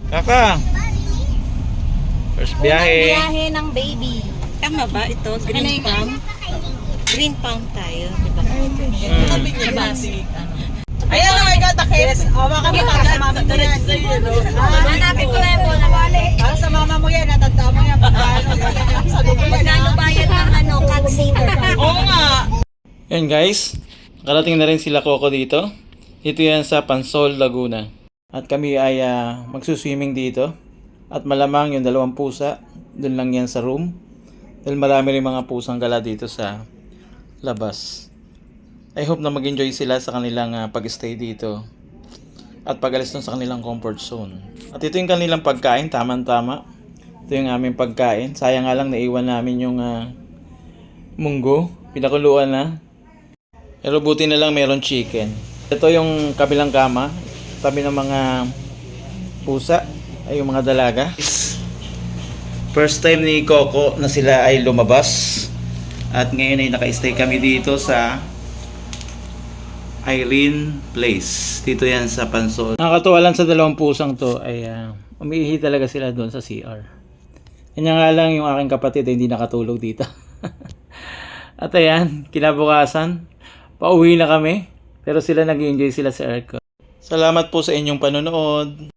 Kaka, first biyahe. Biyahe ng baby. Tama ba ito? Green palm? Green palm tayo, di ba? Sabi niya ba si Ayan na, may katakit. O, baka para sa mama mo yan. Hanapin ko na yung bola wali. Para sa mama mo yan, natanda mo yan. Pagkano, sa dugo yan. Magkano bayad ng cut sitter? Oo nga. Yan guys, nakarating na rin sila Coco dito. Dito yan sa Pansol, Laguna. At kami ay magsuswimming dito. At malamang yung 2 pusa, dun lang yan sa room. Dahil marami rin mga pusang gala dito sa labas. I hope na mag-enjoy sila sa kanilang pag-stay dito. At pag-alis dun sa kanilang comfort zone. At ito yung kanilang pagkain, tama-tama. Ito yung aming pagkain. Sayang nga lang naiwan namin yung munggo. Pinakuluan na. Pero buti na lang meron chicken. Ito yung kabilang kama. Tabi ng mga pusa. Ay yung mga dalaga. First time ni Coco na sila ay lumabas. At ngayon ay naka-stay kami dito sa Irene Place. Dito yan sa Pansol. Nakakatuwa lang sa 2 pusang to ay umiihi talaga sila doon sa CR. Kanya nga lang yung aking kapatid ay hindi nakatulog dito. At ayan, kinabukasan, pauwi na kami. Pero sila nag-enjoy sila sa aircon. Salamat po sa inyong panonood.